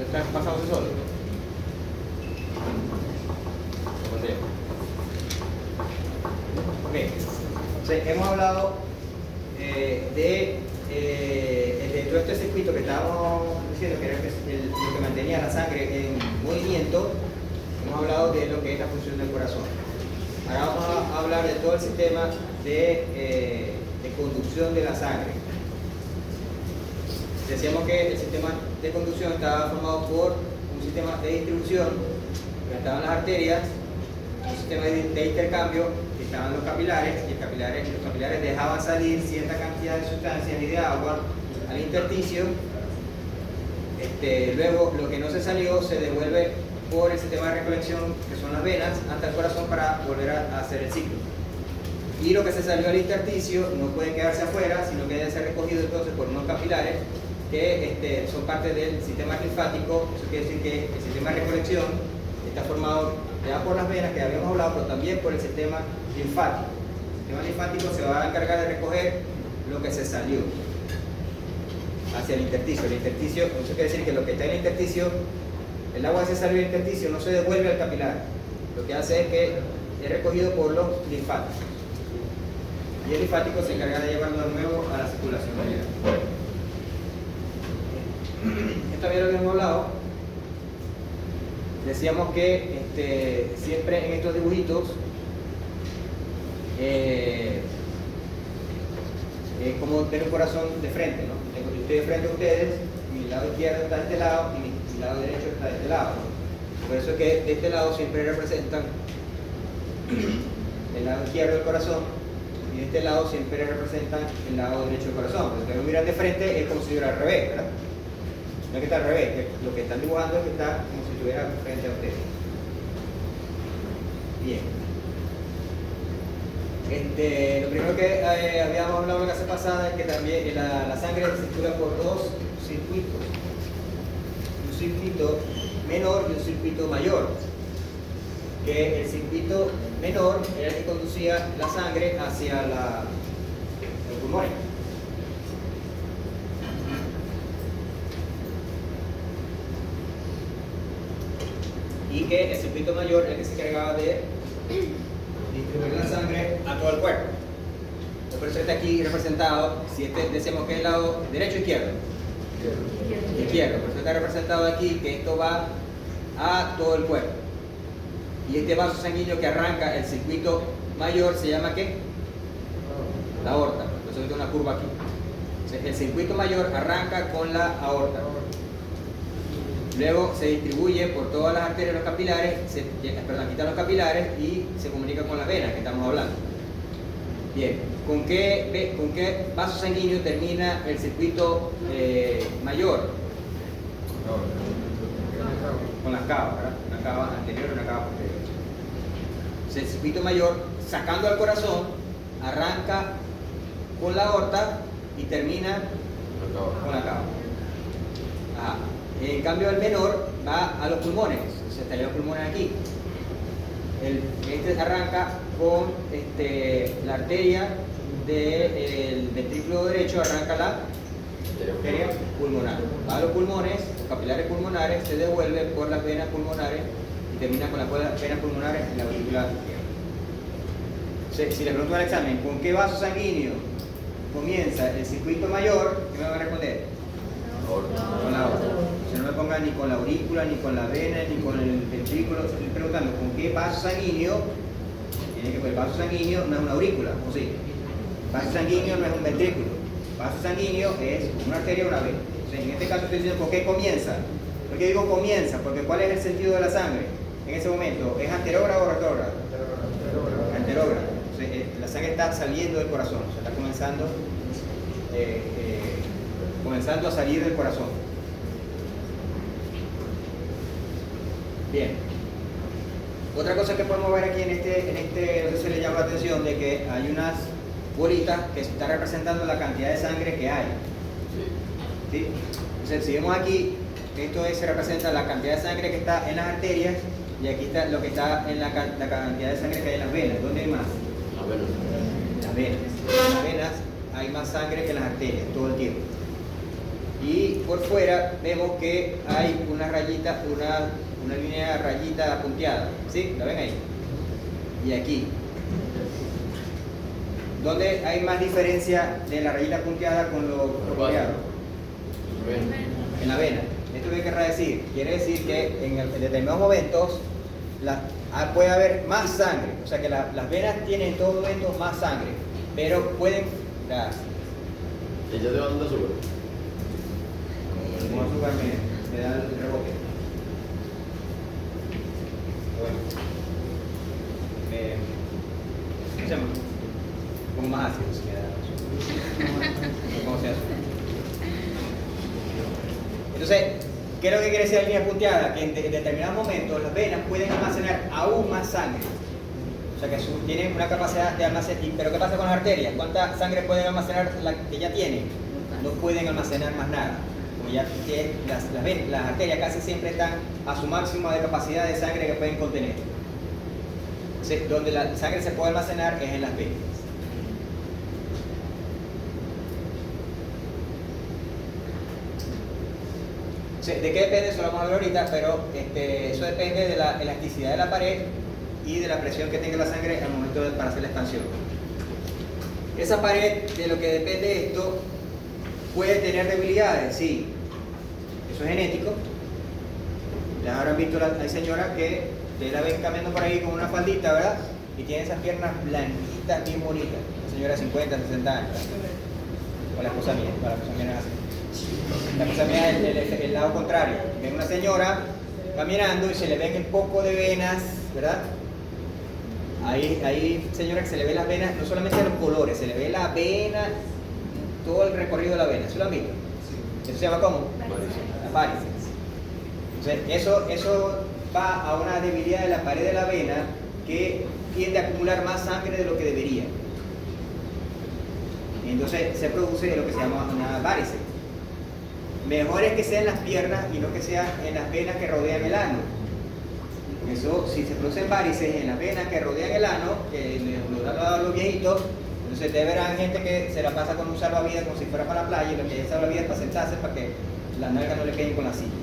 ¿Está pasándose solo? Ok. Entonces, hemos hablado de todo este circuito que estábamos diciendo que era lo que mantenía la sangre en movimiento. Hemos hablado de lo que es la función del corazón. Ahora vamos a hablar de todo el sistema de conducción de la sangre. Decíamos que el sistema de conducción estaba formado por un sistema de distribución que estaban las arterias, un sistema de intercambio que estaban los capilares, y los capilares dejaban salir cierta cantidad de sustancias y de agua al intersticio. Luego lo que no se salió se devuelve por el sistema de recolección, que son las venas, hasta el corazón para volver a hacer el ciclo. Y lo que se salió al intersticio no puede quedarse afuera, sino que debe ser recogido entonces por unos capilares que son parte del sistema linfático. Eso quiere decir que el sistema de recolección está formado ya por las venas que habíamos hablado, pero también por el sistema linfático. El sistema linfático se va a encargar de recoger lo que se salió hacia el intersticio. El intersticio, eso quiere decir que lo que está en el intersticio, el agua que se salió del intersticio no se devuelve al capilar. Lo que hace es que es recogido por los linfáticos. Y el linfático se encarga de llevarlo de nuevo a la circulación venosa. Esto también lo habíamos hablado. Decíamos que siempre en estos dibujitos es como tener un corazón de frente, ¿no? Yo estoy de frente a ustedes, mi lado izquierdo está de este lado y mi lado derecho está de este lado. Por eso es que de este lado siempre representan el lado izquierdo del corazón, y de este lado siempre representan el lado derecho del corazón. Porque si lo miran de frente es como si estuviera al revés, ¿verdad? No es que está al revés, lo que están dibujando es que está como si estuviera frente a ustedes. Bien. Lo primero que habíamos hablado la clase pasada es que también la sangre circula por dos circuitos. Un circuito menor y un circuito mayor. Que el circuito menor era el que conducía la sangre hacia los pulmones. Y que el circuito mayor era el que se encargaba de distribuir la sangre a todo el cuerpo. Por eso está aquí representado, si decimos que es el lado derecho o izquierdo. Izquierdo. Por eso está representado aquí que esto va a todo el cuerpo. Y este vaso sanguíneo que arranca el circuito mayor se llama ¿qué? La aorta. Por eso tengo una curva aquí. Entonces, el circuito mayor arranca con la aorta. Luego se distribuye por todas las arterias, los capilares, quita los capilares y se comunica con las venas que estamos hablando. Bien, ¿con qué vaso sanguíneo termina el circuito mayor? Con las cavas, ¿verdad? Una cava anterior y una cava posterior. Entonces, el circuito mayor, sacando al corazón, arranca con la aorta y termina con la cava. Ajá. En cambio el menor va a los pulmones, se estarían los pulmones aquí. Este arranca con la arteria del ventrículo derecho, arranca la arteria pulmonar. Va a los pulmones, los capilares pulmonares se devuelven por las venas pulmonares y termina con las venas pulmonares en la aurícula izquierda. Si les pregunto al examen, ¿con qué vaso sanguíneo comienza el circuito mayor? ¿Qué me van a responder? Con la aorta. No me pongan ni con la aurícula, ni con la vena, ni con el ventrículo. Estoy preguntando con qué vaso sanguíneo. Tiene que el vaso sanguíneo no es una aurícula, ¿o sí? Vaso sanguíneo no es un ventrículo. Vaso sanguíneo es una arteria o una vena. Entonces, en este caso estoy diciendo ¿por qué comienza? ¿Por qué digo comienza? Porque ¿cuál es el sentido de la sangre en ese momento? ¿Es anterógrada o retrógrada? Anterógrada. Entonces, la sangre está saliendo del corazón, o sea, está comenzando a salir del corazón. Bien. Otra cosa que podemos ver aquí en este, no sé si le llama la atención, de que hay unas bolitas que están representando la cantidad de sangre que hay. ¿Sí? Entonces, si vemos aquí, esto se representa la cantidad de sangre que está en las arterias, y aquí está lo que está en la cantidad de sangre que hay en las venas. ¿Dónde hay más? Las venas. Las venas. En las venas hay más sangre que en las arterias todo el tiempo. Y por fuera vemos que hay una rayita, una línea rayita punteada. ¿Sí? ¿La ven ahí? Y aquí. ¿Dónde hay más diferencia de la rayita punteada con lo punteado? En la vena. ¿Esto qué querrá decir? Quiere decir que en determinados momentos puede haber más sangre. O sea que las venas tienen en todo momento más sangre. Pero pueden... ¿Ella te va dando azúcar? Como azúcar me da el rebote. Bueno. ¿Cómo se llama? Un poco más ácido, si me da azúcar. ¿Cómo se hace? Entonces, ¿qué es lo que quiere decir la línea punteada? Que en determinados momentos las venas pueden almacenar aún más sangre. O sea que tienen una capacidad de almacenar. ¿Pero qué pasa con las arterias? ¿Cuánta sangre pueden almacenar la que ya tienen? No pueden almacenar más nada. Como ya que las arterias casi siempre están a su máximo de capacidad de sangre que pueden contener. Entonces, donde la sangre se puede almacenar es en las venas. ¿De qué depende? Eso lo vamos a ver ahorita, pero eso depende de la elasticidad de la pared y de la presión que tenga la sangre al momento para hacer la expansión. Esa pared, de lo que depende esto, puede tener debilidades, sí. Eso es genético. Ya habrán visto, hay señoras que ustedes la ven caminando por ahí con una faldita, ¿verdad? Y tiene esas piernas blanquitas, bien bonitas. Una señora de 50, 60 años. O la esposa mía, no es así. La cosa mía es el lado contrario. Ven una señora caminando y se le ven un poco de venas, ¿verdad? Hay señoras que se le ven las venas, no solamente los colores, se le ve la vena, todo el recorrido de la vena. ¿Sí lo han visto? Sí. ¿Eso se llama cómo? Las varices. Entonces, eso va a una debilidad de la pared de la vena que tiende a acumular más sangre de lo que debería. Y entonces se produce lo que se llama una varice. Mejor es que sea en las piernas y no que sea en las venas que rodean el ano. Eso, si se producen varices en las venas que rodean el ano, que lo dan a los viejitos, entonces ustedes verán gente que se la pasa con un salvavidas como si fuera para la playa, y lo que es salvavidas para sentarse para que las nalgas no le queden con la silla.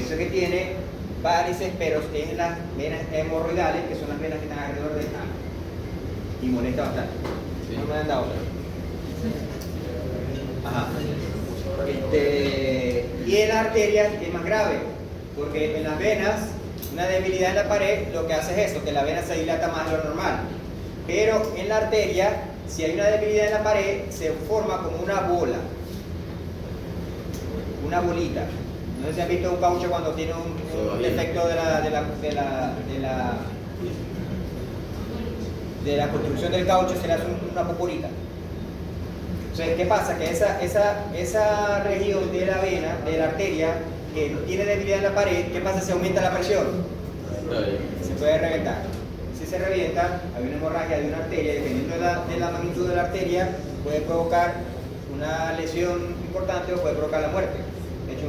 Eso es que tiene varices, pero es en las venas hemorroidales, que son las venas que están alrededor del ano. Y molesta bastante. Sí. No me han dado. Ajá. Y en las arterias es más grave, porque en las venas, una debilidad en la pared lo que hace es eso, que la vena se dilata más de lo normal. Pero en la arteria, si hay una debilidad en la pared, se forma como una bola, una bolita. No sé si han visto un caucho cuando tiene un defecto de la construcción del caucho, se le hace una poporita. Entonces, ¿qué pasa? Que esa región de la vena, de la arteria, que no tiene debilidad en la pared, ¿qué pasa? Se aumenta la presión. Se puede reventar. Si se revienta, hay una hemorragia de una arteria, dependiendo de la magnitud de la arteria, puede provocar una lesión importante o puede provocar la muerte. De hecho,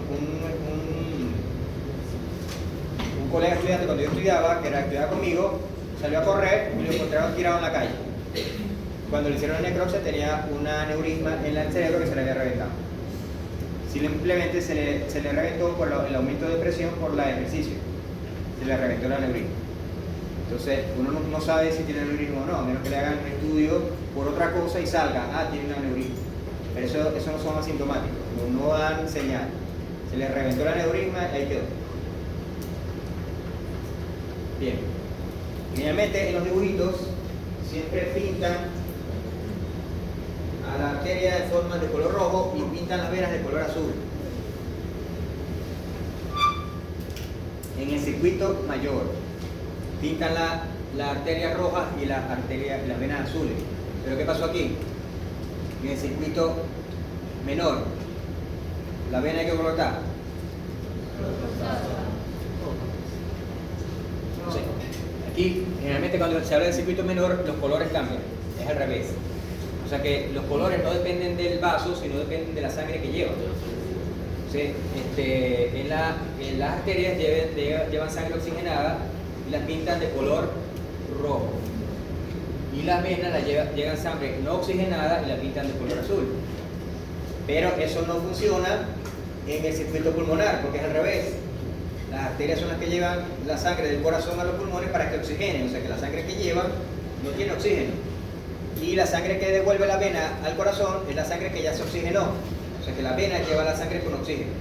un colega estudiante, cuando yo estudiaba, que estudiaba conmigo, salió a correr y lo encontraron tirado en la calle. Cuando le hicieron la necropsia tenía un aneurisma en el cerebro que se le había reventado. Simplemente se le reventó por el aumento de presión por el ejercicio. Se le reventó el aneurisma. Entonces, uno no sabe si tiene aneurisma o no, a menos que le hagan un estudio por otra cosa y salga, tiene un aneurisma. Pero eso no son asintomáticos, no dan señal. Se le reventó el aneurisma y ahí quedó. Bien. Generalmente en los dibujitos siempre pintan a la arteria de forma de color rojo y pintan las venas de color azul. En el circuito mayor pintan la arteria roja y las venas azules. Pero ¿qué pasó aquí? En el circuito menor, la vena de qué color está. Entonces, aquí generalmente cuando se habla del circuito menor los colores cambian, es al revés. O sea que los colores no dependen del vaso, sino dependen de la sangre que lleva. Entonces, en las arterias llevan sangre oxigenada y las pintan de color rojo. Y las venas llevan sangre no oxigenada y la pintan de color azul. Pero eso no funciona en el circuito pulmonar, porque es al revés. Las arterias son las que llevan la sangre del corazón a los pulmones para que oxigenen, o sea que la sangre que llevan no tiene oxígeno. Y la sangre que devuelve la vena al corazón es la sangre que ya se oxigenó, o sea que la vena lleva la sangre con oxígeno.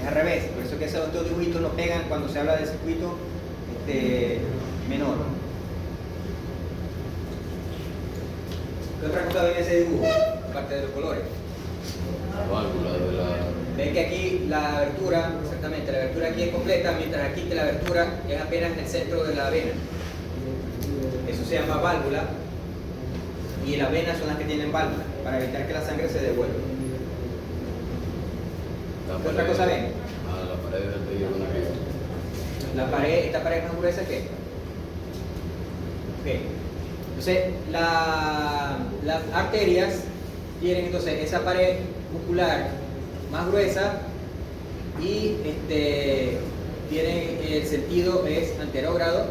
Es al revés, por eso que esos dos dibujitos no pegan cuando se habla del circuito menor. ¿Qué otra cosa ve en ese dibujo? Aparte de los colores. La válvula de la... Ven que aquí la abertura, exactamente, la abertura aquí es completa, mientras aquí la abertura es apenas en el centro de la vena. Eso se llama válvula, y las venas son las que tienen válvula, para evitar que la sangre se devuelva. ¿Qué otra cosa ven? La pared del tejido conectivo. La pared, esta pared más gruesa que... Ok. Entonces, las arterias tienen entonces esa pared muscular más gruesa y tienen el sentido es anterógrado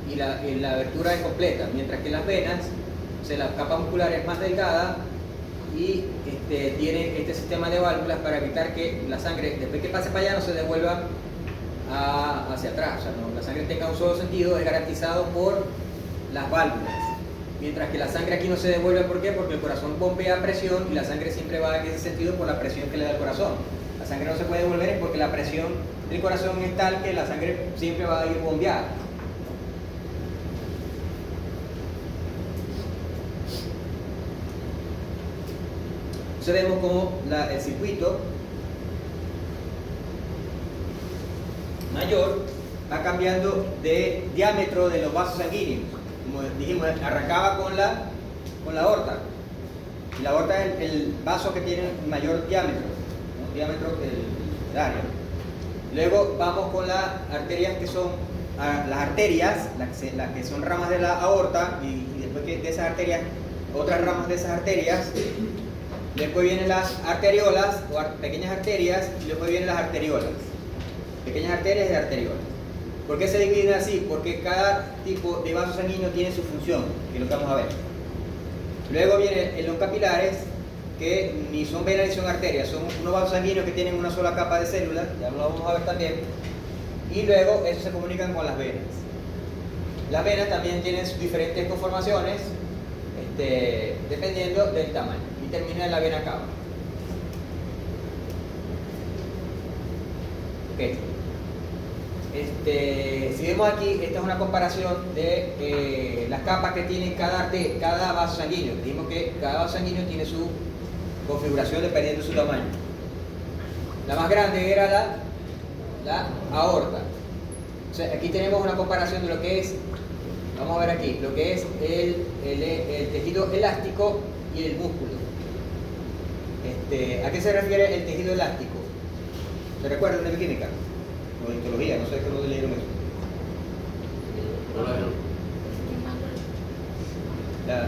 y la abertura es completa, mientras que las venas, o sea, la capa muscular es más delgada y tienen este sistema de válvulas para evitar que la sangre, después que pase para allá, no se devuelva hacia atrás. O sea, no, la sangre tenga un solo sentido, es garantizado por las válvulas. Mientras que la sangre aquí no se devuelve, ¿por qué? Porque el corazón bombea presión y la sangre siempre va en ese sentido por la presión que le da el corazón. La sangre no se puede devolver es porque la presión del corazón es tal que la sangre siempre va a ir bombeada. Entonces vemos como el circuito mayor va cambiando de diámetro de los vasos sanguíneos. Como dijimos, arrancaba con la aorta. Y la aorta es el vaso que tiene mayor diámetro, ¿no? Diámetro del área. Luego vamos con las arterias que son las que son ramas de la aorta, y después de esas arterias, otras ramas de esas arterias. Después vienen las arteriolas o pequeñas arterias, y después vienen las arteriolas. Pequeñas arterias y arteriolas. ¿Por qué se dividen así? Porque cada tipo de vaso sanguíneo tiene su función, que es lo que vamos a ver. Luego vienen los capilares, que ni son venas ni son arterias, son unos vasos sanguíneos que tienen una sola capa de células, ya lo vamos a ver también. Y luego esos se comunican con las venas. Las venas también tienen sus diferentes conformaciones, dependiendo del tamaño. Y termina en la vena cava. Ok. Si vemos aquí, esta es una comparación de las capas que tiene cada vaso sanguíneo. Dijimos que cada vaso sanguíneo tiene su configuración dependiendo de su tamaño. La más grande era la aorta. O sea, aquí tenemos una comparación de lo que es, vamos a ver aquí, lo que es el tejido elástico y el músculo. ¿A qué se refiere el tejido elástico? ¿Se recuerdan de bioquímica? O de histología, no sé cómo leyeron eso.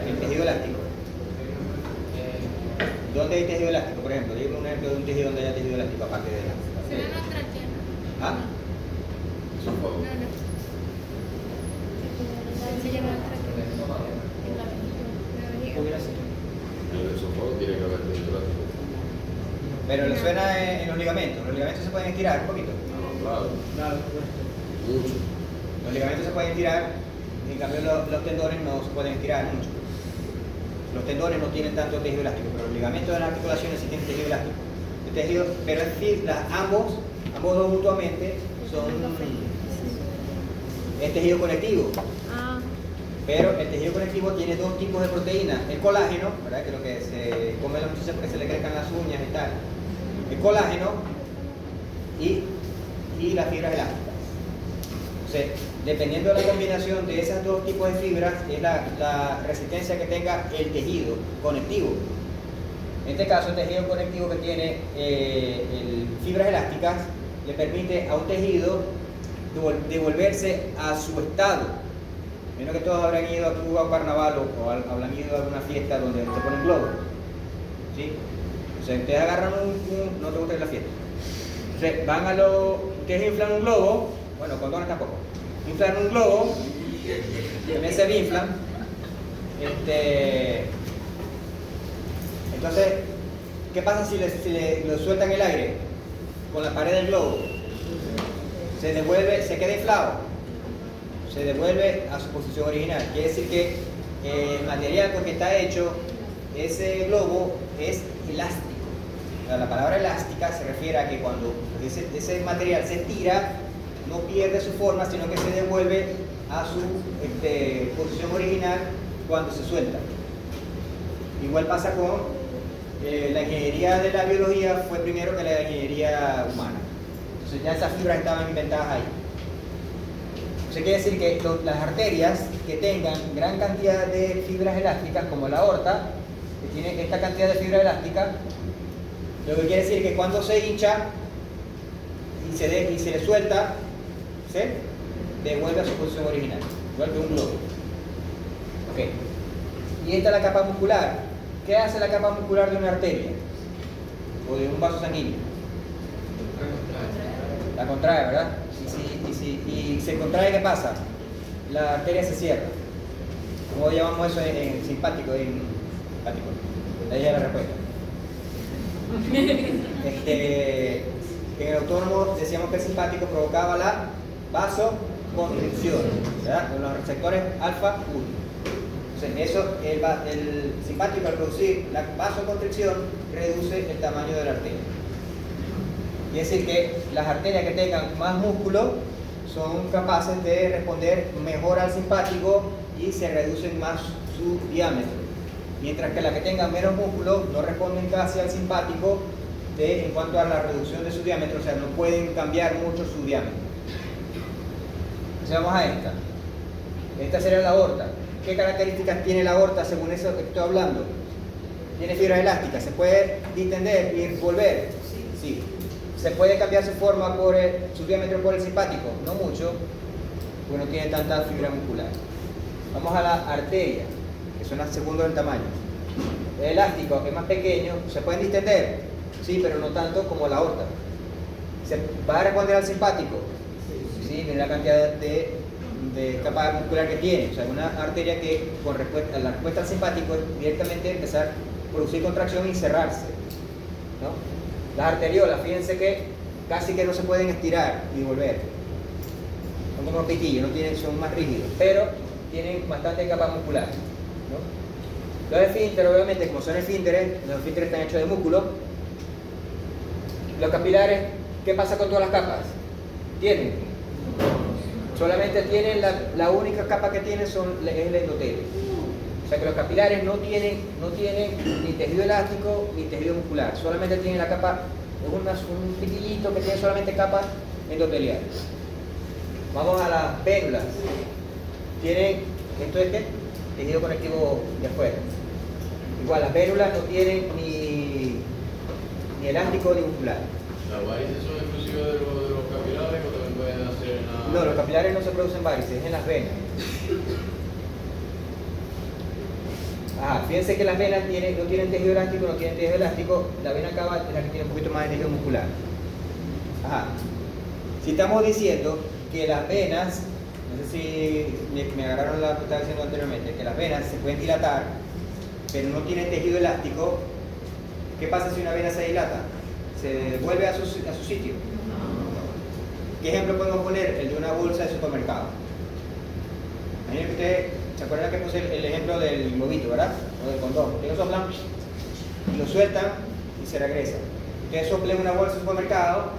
El tejido elástico. ¿Dónde hay tejido elástico? Por ejemplo, dígame un ejemplo de un tejido donde haya tejido elástico aparte de la... ¿Será la tráquea? ¿Ah? Son No, pocos. no. Se llama la tráquea. En la vejiga. Hubiera sido. El esófago tiene que haber tejido elástico. Pero le suena en los ligamentos. Los ligamentos se pueden estirar un poquito. Claro. Mucho. Los ligamentos se pueden estirar, en cambio los tendones no se pueden estirar mucho. Los tendones no tienen tanto tejido elástico, pero los ligamentos de las articulaciones sí tienen tejido elástico. El tejido, pero en fin, ambos dos mutuamente es tejido conectivo. Pero el tejido conectivo tiene dos tipos de proteínas. El colágeno, ¿verdad? Que es lo que se come las muchachas porque se le crezcan las uñas y tal. El colágeno y las fibras elásticas. O sea, dependiendo de la combinación de esos dos tipos de fibras, es la resistencia que tenga el tejido conectivo. En este caso, el tejido conectivo que tiene fibras elásticas le permite a un tejido devolverse a su estado. Menos que todos habrán ido a un carnaval o habrán ido a alguna fiesta donde te ponen globos. ¿Sí? O sea, ustedes agarran no te gusta ir a la fiesta. Entonces, ustedes inflan un globo, bueno, condones tampoco. Inflan un globo, también se inflan. Entonces, ¿qué pasa si lo sueltan el aire? con la pared del globo, se devuelve, se queda inflado, se devuelve a su posición original. Quiere decir que el material con que está hecho ese globo es elástico. O sea, la palabra elástica se refiere a que cuando ese material se estira, no pierde su forma, sino que se devuelve a su posición original cuando se suelta. Igual pasa con la ingeniería de la biología, fue primero que la ingeniería humana. Entonces ya esas fibras estaban inventadas ahí. Eso quiere decir que las arterias que tengan gran cantidad de fibras elásticas, como la aorta, que tiene esta cantidad de fibra elástica, lo que quiere decir que cuando se hincha y se le suelta, se devuelve a su posición original, igual que un globo. Okay. Y esta es la capa muscular. ¿Qué hace la capa muscular de una arteria? O de un vaso sanguíneo. La contrae, ¿verdad? Y se contrae, ¿qué pasa? La arteria se cierra. ¿Cómo llamamos eso en simpático? En simpático. Ahí ya la respuesta. En el autónomo decíamos que el simpático provocaba la vasoconstricción, ¿verdad? Con los receptores alfa 1. Entonces, el simpático, al producir la vasoconstricción, reduce el tamaño de la arteria. Quiere decir que las arterias que tengan más músculo son capaces de responder mejor al simpático y se reducen más su diámetro. Mientras que las que tengan menos músculo no responden casi al simpático en cuanto a la reducción de su diámetro, o sea, no pueden cambiar mucho su diámetro. Entonces vamos a esta. Esta sería la aorta. ¿Qué características tiene la aorta según eso que estoy hablando? Tiene fibras elásticas, se puede distender y volver. Sí. Se puede cambiar su forma su diámetro por el simpático, no mucho, porque no tiene tanta fibra muscular. Vamos a la arteria, que son las segundas en tamaño. El elástico es más pequeño, se pueden distender, sí, pero no tanto como la aorta. ¿Se va a responder al simpático? Sí, mira la cantidad de capa muscular que tiene. O sea, una arteria que la respuesta al simpático es directamente empezar a producir contracción y cerrarse, ¿no? Las arteriolas, fíjense que casi que no se pueden estirar y volver. Son como pitillos, son más rígidos, pero tienen bastante capa muscular, ¿no? Los esfínteres, obviamente, como son esfínteres, los esfínteres están hechos de músculo. Los capilares, ¿qué pasa con todas las capas? Solamente tienen la única capa que tienen es el endotelio. O sea que los capilares no tienen ni tejido elástico ni tejido muscular, solamente tienen la capa, un pitillito que tiene solamente capa endotelial. Vamos a las vénulas. ¿Esto es qué? Tejido conectivo de afuera. Igual, las vénulas no tienen ni elástico ni muscular. ¿Las varices son exclusivas de los capilares o también pueden hacer en la...? No, los capilares no se producen varices, es en las venas. Fíjense que las venas no tienen tejido elástico, no tienen tejido elástico, la vena cava es la que tiene un poquito más de tejido muscular. Si estamos diciendo que las venas, no sé si me agarraron lo que estaba diciendo anteriormente, que las venas se pueden dilatar, pero no tienen tejido elástico, ¿qué pasa si una vena se dilata? Se devuelve a su sitio. ¿Qué ejemplo podemos poner? El de una bolsa de supermercado. Imaginen que ustedes, ¿se acuerdan que puse el ejemplo del globito, verdad? O del condón. Ustedes lo soplan y lo sueltan y se regresa. Ustedes soplen una bolsa de supermercado,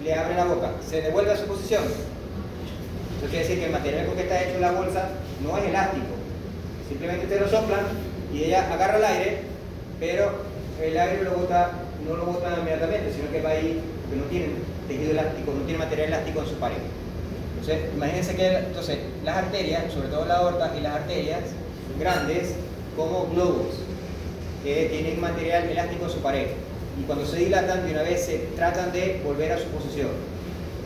le abren la boca, se devuelve a su posición. Eso quiere decir que el material con que está hecho la bolsa no es elástico. Simplemente ustedes lo soplan y ella agarra el aire, pero el aire no lo bota inmediatamente, sino que va ahí, que no tiene tejido elástico, no tiene material elástico en su pared. Entonces, imagínense que las arterias, sobre todo la aorta y las arterias, son grandes como globos que tienen material elástico en su pared. Y cuando se dilatan, de una vez se tratan de volver a su posición.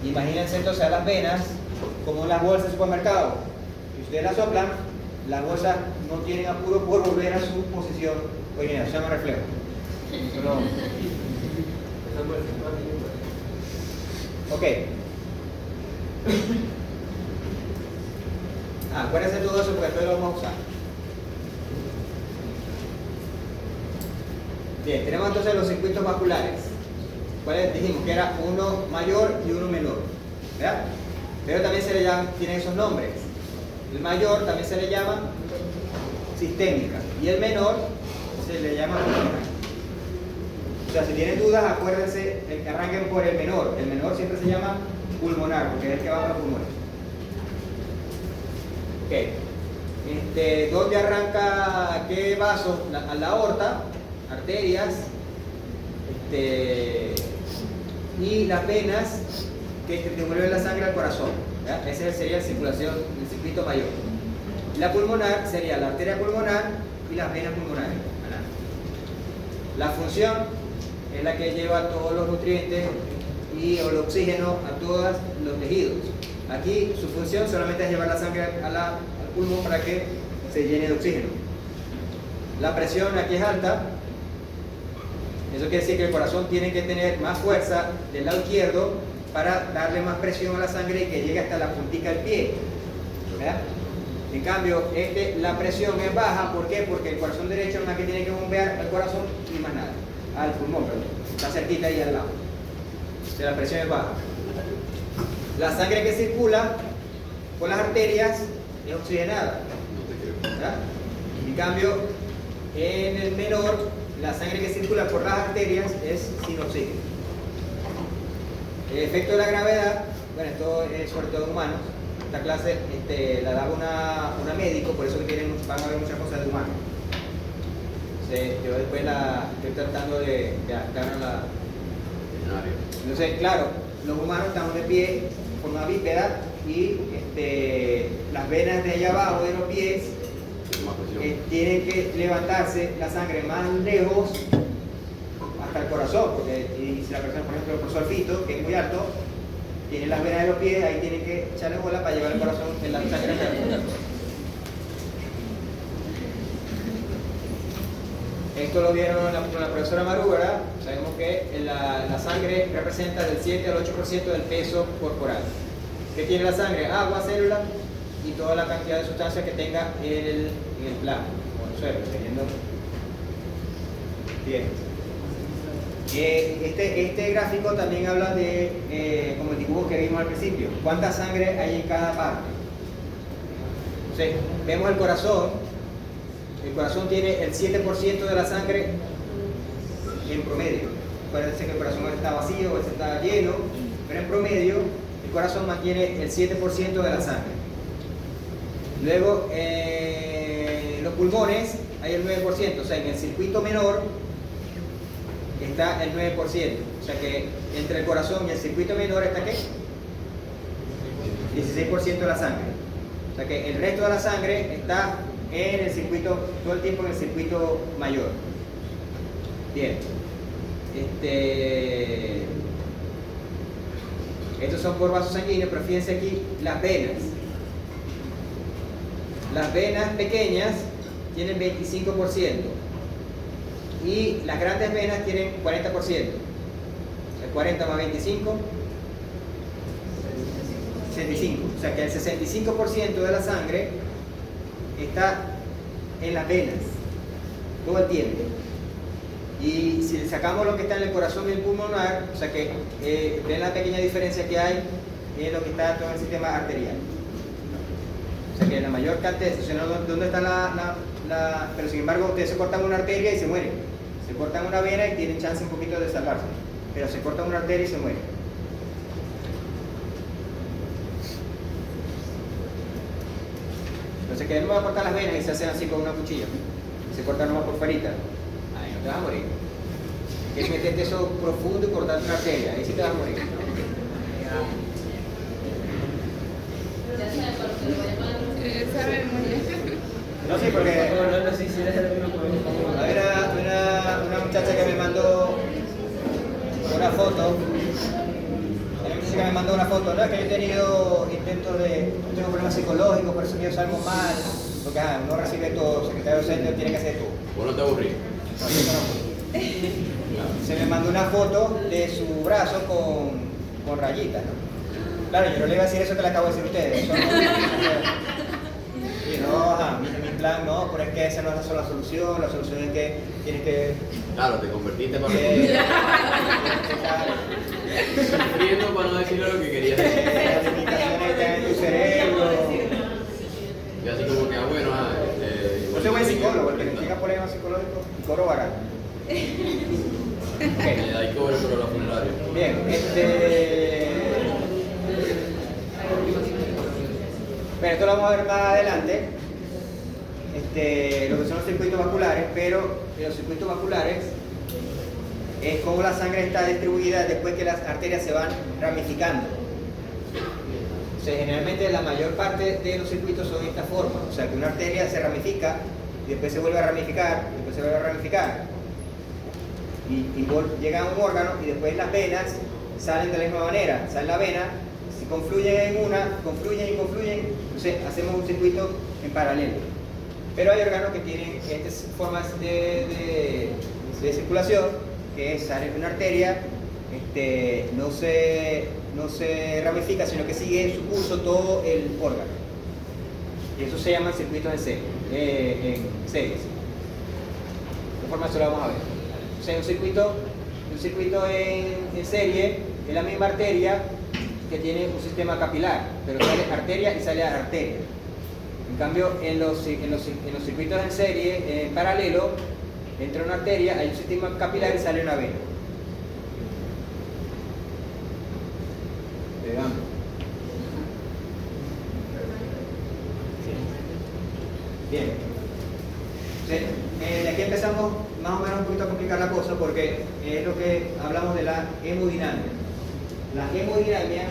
Imagínense entonces a las venas como las bolsas de supermercado. Si ustedes las soplan, las bolsas no tienen apuro por volver a su posición original, se llama reflejo. Ok. Acuérdense de todo eso porque después lo vamos a usar. Bien, tenemos entonces los circuitos vasculares. ¿cuáles dijimos? Que era uno mayor y uno menor, ¿verdad? Pero también se le llaman, tienen esos nombres. El mayor también se le llama sistémica y el menor se le llama pulmonar. O sea, si tienen dudas, acuérdense, arranquen por el menor. El menor siempre se llama pulmonar porque es el que va a los pulmones. Ok. ¿Dónde arranca qué vasos? A la aorta, arterias, y las venas que devuelven la sangre al corazón, ¿verdad? Ese sería la circulación, el circuito mayor. La pulmonar sería la arteria pulmonar y las venas pulmonares. ¿Verdad? La función es la que lleva todos los nutrientes y el oxígeno a todos los tejidos. Aquí su función solamente es llevar la sangre al pulmón para que se llene de oxígeno. La presión aquí es alta. Eso quiere decir que el corazón tiene que tener más fuerza del lado izquierdo para darle más presión a la sangre y que llegue hasta la puntica del pie, ¿verdad? En cambio, la presión es baja. ¿Por qué? Porque el corazón derecho es más que tiene que bombear al corazón y más nada, al pulmón, perdón. Está cerquita ahí al lado. O sea, la presión es baja. La sangre que circula por las arterias es oxigenada, ¿verdad? En cambio, en el menor, la sangre que circula por las arterias es sin oxígeno. El efecto de la gravedad, bueno, esto es sobre todo en humanos. Esta clase la daba una médico, por eso que van a ver muchas cosas de humanos. Entonces, yo después estoy tratando de adaptar a la... Entonces, claro, los humanos estamos de pie de forma bípeda y las venas de allá abajo de los pies tienen que levantarse la sangre más lejos hasta el corazón, porque si la persona, por ejemplo, el profesor Fito, que es muy alto, tiene las venas de los pies, ahí tiene que echarle bola para llevar el corazón en la sangre hasta el corazón. Esto lo vieron con la profesora Maru, ¿verdad? Sabemos que la sangre representa del 7 al 8% del peso corporal. ¿Qué tiene la sangre? Agua, célula y toda la cantidad de sustancias que tenga en el plano o en el suelo, teniendo... Bien. Este gráfico también habla de, como el dibujo que vimos al principio, cuánta sangre hay en cada parte. Entonces, vemos el corazón. El corazón tiene el 7% de la sangre en promedio. Puede ser que el corazón está vacío, o está lleno, pero en promedio el corazón mantiene el 7% de la sangre. Luego, los pulmones hay el 9%, o sea, en el circuito menor está el 9%. O sea que entre el corazón y el circuito menor está ¿qué? 16% de la sangre. O sea que el resto de la sangre está en el circuito, todo el tiempo en el circuito mayor. Bien. Estos son por vasos sanguíneos, pero fíjense aquí las venas. Las venas pequeñas tienen 25% y las grandes venas tienen 40%. O sea, 40 más 25, 65. O sea que el 65% de la sangre está en las venas todo el tiempo. Y si sacamos lo que está en el corazón y el pulmonar, o sea que ven la pequeña diferencia que hay en lo que está todo el sistema arterial. O sea que la mayor cantidad, o sea, ¿dónde está pero sin embargo ustedes se cortan una arteria y se mueren? Se cortan una vena y tienen chance un poquito de salvarse, pero se cortan una arteria y se mueren. Entonces que no va a cortar las venas y se hacen así con una cuchilla, se cortan nomás por fuerita, ahí no te vas a morir. Es meterte eso profundo y cortarte una arteria, ahí sí te vas a morir. Ya sabes, por lo que le voy a poner. Sabemos ya. No, sí, porque hay una muchacha que me mandó una foto. Una muchacha que me mandó una foto. No, es que yo he tenido intentos tengo problemas psicológicos, por eso que yo salgo mal. Porque uno recibe todo, secretario docente tiene que hacer todo. ¿Vos no te aburrís? No, yo no. Se me mandó una foto de su brazo con rayitas, ¿no? Claro, yo no le iba a decir eso que le acabo de decir a ustedes. Eso no, y no, ajá, mis plan, no, pero es que esa no es la sola solución, la solución es que tienes que... Claro, te convertiste para Las sufriendo para no decirle lo que querías decir. limitaciones están en tu cerebro. Y así como que, bueno, Yo soy buen psicólogo, el que investiga problemas psicológicos y cobro barato. Okay. Hay cobro por la funeraria. Bien, bueno, esto lo vamos a ver más adelante, lo que son los circuitos vasculares, pero en los circuitos vasculares es cómo la sangre está distribuida después que las arterias se van ramificando. O sea, generalmente la mayor parte de los circuitos son de esta forma, o sea que una arteria se ramifica y después se vuelve a ramificar, y después se vuelve a ramificar. Y llega a un órgano y después las venas salen de la misma manera, sale la vena, si confluyen en una, confluyen y confluyen, entonces hacemos un circuito en paralelo. Pero hay órganos que tienen estas formas de circulación, que sale de una arteria, no se ramifica, sino que sigue su curso todo el órgano. Y eso se llama circuitos en series. De forma eso lo vamos a ver. O sea, un circuito en serie es la misma arteria que tiene un sistema capilar, pero sale arteria y sale arteria. En cambio, en los circuitos en serie, en paralelo, entra una arteria, hay un sistema capilar y sale una vena. Veamos. Bien. Entonces, de aquí empezamos más o menos un poquito a complicar la cosa porque es lo que hablamos de la hemodinamia. La hemodinamia.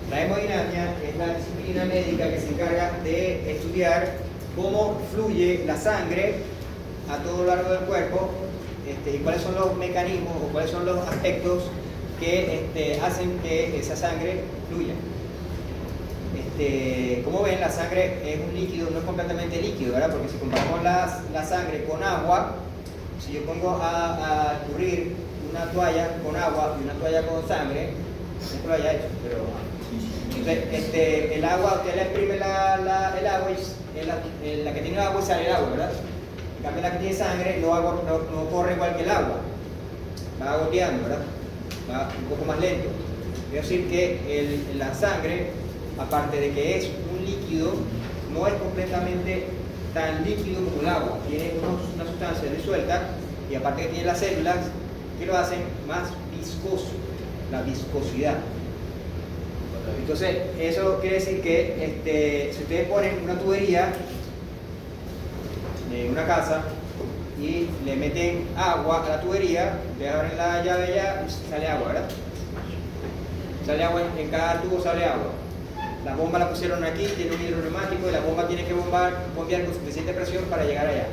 La hemodinamia es la disciplina médica que se encarga de estudiar cómo fluye la sangre a todo lo largo del cuerpo y cuáles son los mecanismos o cuáles son los aspectos que hacen que esa sangre fluya. Como ven, la sangre es un líquido, no es completamente líquido, ¿verdad? Porque si comparamos la sangre con agua, si yo pongo a escurrir una toalla con agua y una toalla con sangre, esto lo haya hecho, pero entonces, el agua, usted le exprime el agua y la que tiene agua y sale el agua, ¿verdad? En cambio, la que tiene sangre no corre igual que el agua, va goteando, ¿verdad? Va un poco más lento. Es decir, que la sangre, aparte de que es un líquido, no es completamente tan líquido como el agua. Tiene una sustancia disuelta y aparte que tiene las células que lo hacen más viscoso, la viscosidad. Entonces, eso quiere decir que si ustedes ponen una tubería en una casa y le meten agua a la tubería, le abren la llave ya y sale agua, ¿verdad? Sale agua, en cada tubo sale agua. La bomba la pusieron aquí, tiene un hidroneumático y la bomba tiene que bombear con suficiente presión para llegar allá,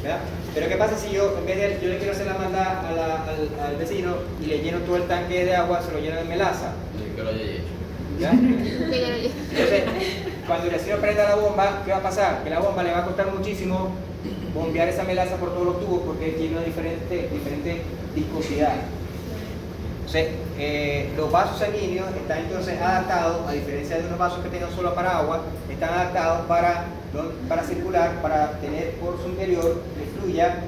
¿verdad? Pero ¿qué pasa si yo, en vez de yo le quiero hacer la maldad al vecino y le lleno todo el tanque de agua, se lo lleno de melaza? Que lo haya hecho. ¿Ya? Entonces, cuando el vecino prenda la bomba, ¿qué va a pasar? Que la bomba le va a costar muchísimo bombear esa melaza por todos los tubos porque tiene una diferente viscosidad. Entonces, los vasos sanguíneos están entonces adaptados, a diferencia de unos vasos que tengan solo para agua, están adaptados para circular, para tener por su interior que fluya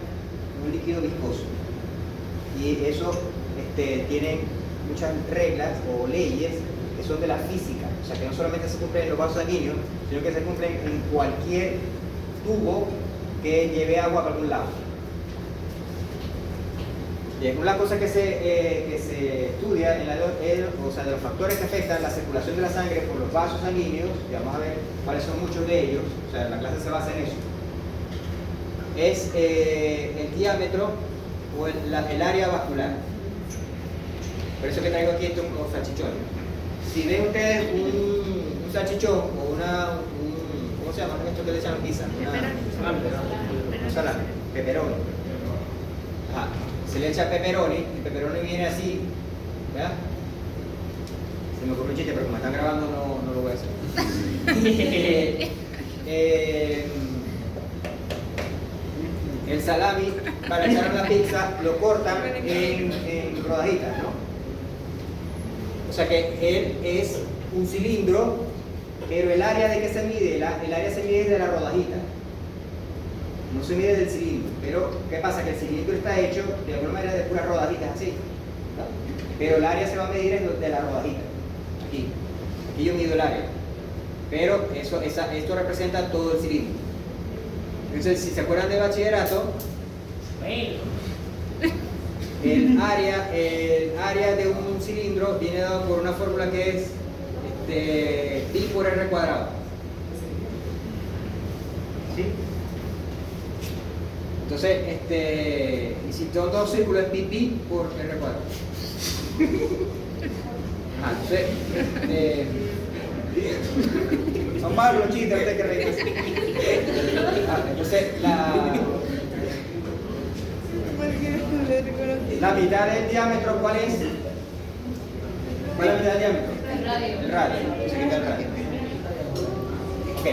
un líquido viscoso. Y eso tiene muchas reglas o leyes que son de la física, o sea que no solamente se cumplen en los vasos sanguíneos, sino que se cumplen en cualquier tubo que lleve agua para algún lado. Bien, una cosa que se estudia o sea, de los factores que afectan la circulación de la sangre por los vasos sanguíneos, y vamos a ver cuáles son muchos de ellos, o sea, la clase se basa en eso, es el diámetro o el área vascular. Por eso que traigo aquí estos salchichones. Si ven ustedes un salchichón o ¿cómo se llama esto que le llaman pizza? Un salami, pepperoni. Ajá. Se le echa pepperoni, el pepperoni viene así, ¿verdad? Se me ocurrió un chiste, pero como están grabando no lo voy a hacer. El salami, para echar en la pizza, lo cortan en rodajitas, ¿no? O sea que él es un cilindro, pero el área de que se mide, el área se mide de la rodajita. No se mide del cilindro. Pero, ¿qué pasa? Que el cilindro está hecho de alguna manera de puras rodajitas así, ¿no? Pero el área se va a medir de la rodajita. Aquí. Aquí yo mido el área. Pero esto representa todo el cilindro. Entonces, si se acuerdan de bachillerato, el área de un cilindro viene dado por una fórmula que es pi por r cuadrado. ¿Sí? Entonces, y si son dos círculos es pi por r cuadrado. Entonces, son malos los chistes, usted que reír. Entonces, la mitad del diámetro, ¿cuál es? ¿Cuál es la mitad del diámetro? El radio. El radio. Se quita el radio. Ok.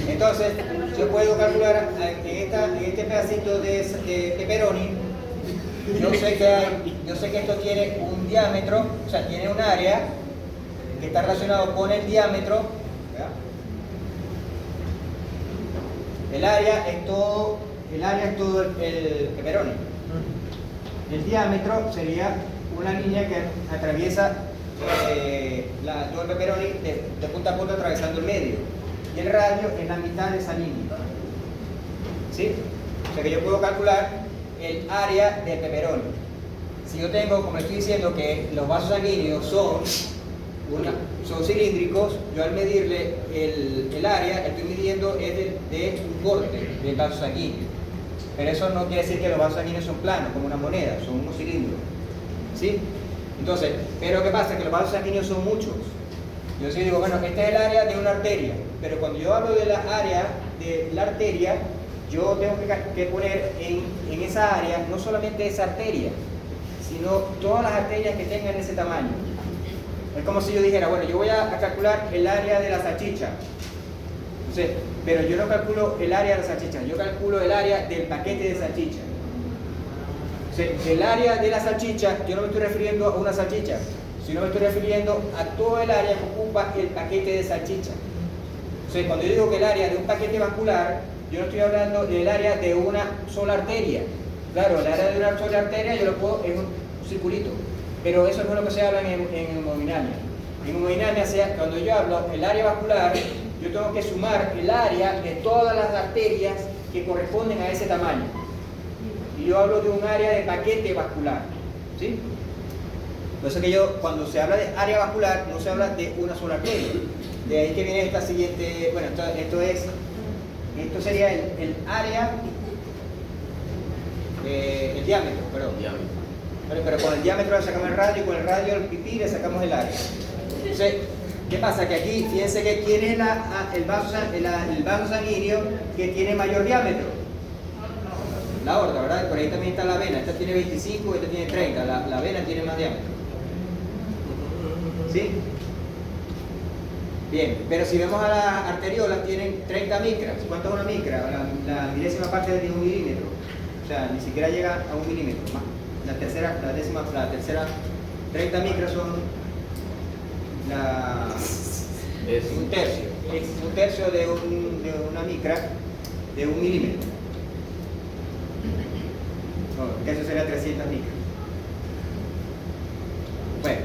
Entonces, yo puedo calcular en este pedacito de pepperoni. Yo sé que esto tiene un diámetro, o sea, tiene un área que está relacionado con el diámetro. ¿Verdad? El área es todo el pepperoni. El diámetro sería una línea que atraviesa todo el pepperoni de punta a punta atravesando el medio. Y el radio es la mitad de esa línea. ¿Sí? O sea que yo puedo calcular el área del pepperoni. Si yo tengo, como estoy diciendo, que los vasos sanguíneos son cilíndricos, yo al medirle el área estoy midiendo de un corte del vaso sanguíneo. Pero eso no quiere decir que los vasos sanguíneos son planos, como una moneda, son unos cilindros. ¿Sí? Entonces, pero ¿qué pasa? Que los vasos sanguíneos son muchos. Yo sí digo, bueno, este es el área de una arteria, pero cuando yo hablo de la área de la arteria, yo tengo que poner en esa área no solamente esa arteria, sino todas las arterias que tengan ese tamaño. Es como si yo dijera, bueno, yo voy a calcular el área de la salchicha. Entonces, pero yo no calculo el área de la salchicha, yo calculo el área del paquete de salchicha. Entonces, el área de la salchicha, yo no me estoy refiriendo a una salchicha, sino me estoy refiriendo a todo el área que ocupa el paquete de salchicha. Entonces, cuando yo digo que el área de un paquete vascular, yo no estoy hablando del área de una sola arteria. Claro, el área de una sola arteria yo lo puedo, es un circulito. Pero eso no es lo que se habla en hemodinamia. En hemodinamia, cuando yo hablo el área vascular, yo tengo que sumar el área de todas las arterias que corresponden a ese tamaño. Y yo hablo de un área de paquete vascular. ¿Sí? Por eso que cuando se habla de área vascular, no se habla de una sola arteria. De ahí que viene esta siguiente, bueno, esto sería el área, el diámetro, perdón. Pero con el diámetro le sacamos el radio y con el radio el pipí le sacamos el área. Entonces, ¿qué pasa? Que aquí, fíjense que ¿quién es el vaso sanguíneo que tiene mayor diámetro? La aorta, ¿verdad? Por ahí también está la vena. Esta tiene 25, esta tiene 30. La vena tiene más diámetro. ¿Sí? Bien, pero si vemos a las arteriolas, tienen 30 micras. ¿Cuánto es una micra? La milésima parte de 1 milímetro. O sea, ni siquiera llega a 1 milímetro. La tercera, 30 micras son un tercio. Es un tercio de una micra de 1 milímetro. No, que eso sería 300 micras. Bueno,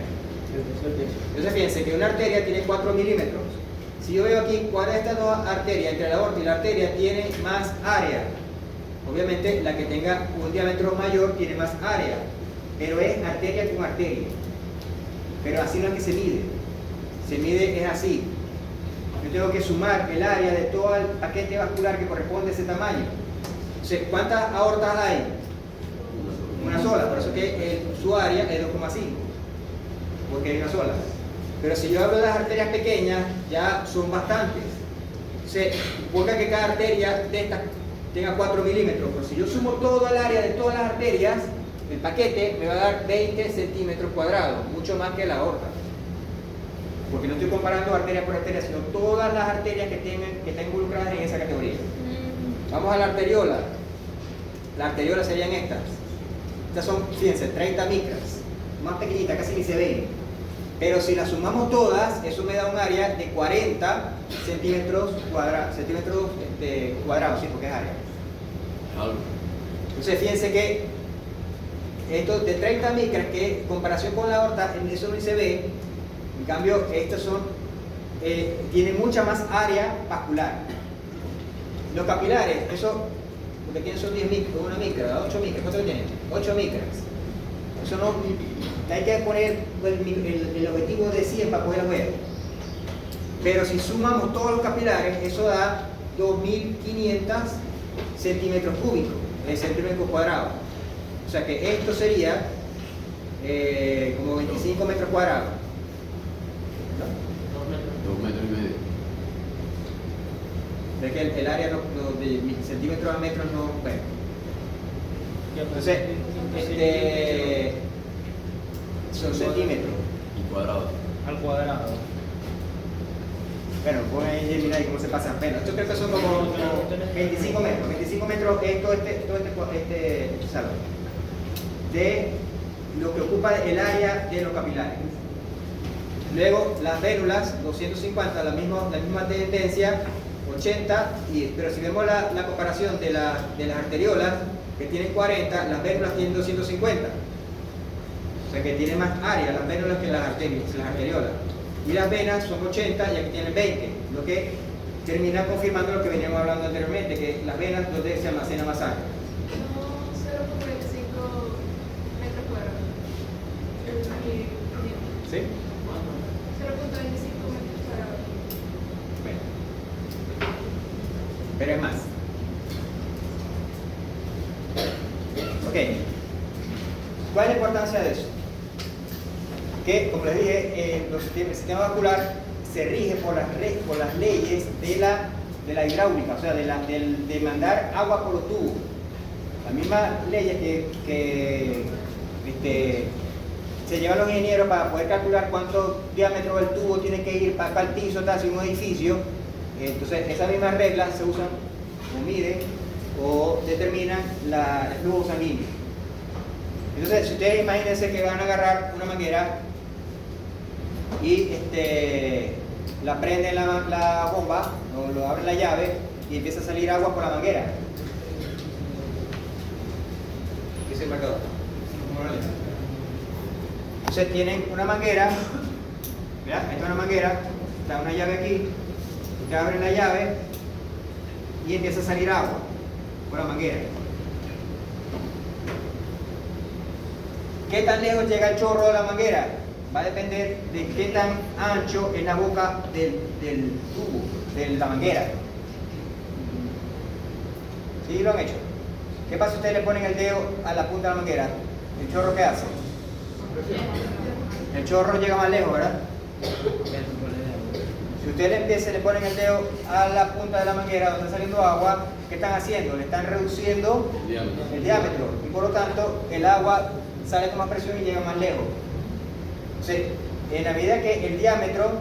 entonces fíjense que una arteria tiene 4 milímetros. Si yo veo aquí cuál de estas dos arterias, entre la aorta y la arteria, tiene más área. Obviamente la que tenga un diámetro mayor tiene más área, pero es arteria con arteria. Pero así no es que se mide. Se mide es así. Yo tengo que sumar el área de todo el paquete vascular que corresponde a ese tamaño. Entonces, ¿cuántas aortas hay? Una sola, por eso que su área es 2,5, porque hay una sola. Pero si yo hablo de las arterias pequeñas, ya son bastantes. Entonces, busca que cada arteria de estas tenga 4 milímetros, pero si yo sumo todo el área de todas las arterias, el paquete me va a dar 20 centímetros cuadrados, mucho más que la aorta. Porque no estoy comparando arteria por arteria, sino todas las arterias que están involucradas en esa categoría. Vamos a la arteriola. La arteriola serían estas. Estas son, fíjense, 30 micras. Más pequeñitas, casi ni se ven. Pero si las sumamos todas, eso me da un área de 40 centímetros cuadrados, sí, porque es área. Algo. Entonces, fíjense que esto de 30 micras, que en comparación con la aorta, eso no se ve. En cambio, estos son, tienen mucha más área vascular. Los capilares, eso, lo que tienen son 10 micras, 1 micra, 8 micras, ¿cuánto tienen? 8 micras. Eso no, hay que poner el objetivo de 100 para poder ver. Pero si sumamos todos los capilares, eso da 2500 centímetros cúbicos, centímetros cuadrados. O sea que esto sería como 25 metros cuadrados. 2 metros y medio. De que el área de centímetros a metros no. Bueno. Entonces, son centímetros. Y cuadrado. Al cuadrado. Bueno, ponen ahí, mira ahí cómo se pasan. Bueno, esto creo que son como 25 metros. 25 metros es todo este salón. De lo que ocupa el área de los capilares. Luego, las vénulas, 250, la misma tendencia, 80, pero si vemos la comparación de las arteriolas, que tienen 40, las vénulas tienen 250. O sea que tienen más área las vénulas que las arteriolas. Y las venas son 80 y aquí tienen 20, lo que termina confirmando lo que veníamos hablando anteriormente, que las venas donde se almacena más sangre. No, 0,45 metros cuadrados. ¿Sí? 0,25 metros cuadrados. Bueno. Pero es más. Ok. ¿Cuál es la importancia de eso? Que, como les dije, el sistema vascular se rige por las leyes de la hidráulica, o sea, de mandar agua por los tubos. Las mismas leyes que se llevan los ingenieros para poder calcular cuánto diámetro del tubo tiene que ir para el piso, hacia un edificio. Entonces, esas mismas reglas se usan o miden o determinan el flujo sanguíneo. Entonces, si ustedes imagínense que van a agarrar una manguera y la prenden la bomba o lo abren la llave y empieza a salir agua por la manguera. ¿Qué es el marcador? Entonces tienen una manguera, ¿verdad? Esta es una manguera, está una llave aquí, usted abre la llave y empieza a salir agua por la manguera. ¿Qué tan lejos llega el chorro de la manguera? Va a depender de qué tan ancho es la boca del tubo, de la manguera. ¿Sí lo han hecho? ¿Qué pasa si ustedes le ponen el dedo a la punta de la manguera? ¿El chorro qué hace? El chorro llega más lejos, ¿verdad? Si ustedes le ponen el dedo a la punta de la manguera donde está saliendo agua, ¿qué están haciendo? Le están reduciendo el diámetro y por lo tanto el agua sale con más presión y llega más lejos. Entonces, en la medida que el diámetro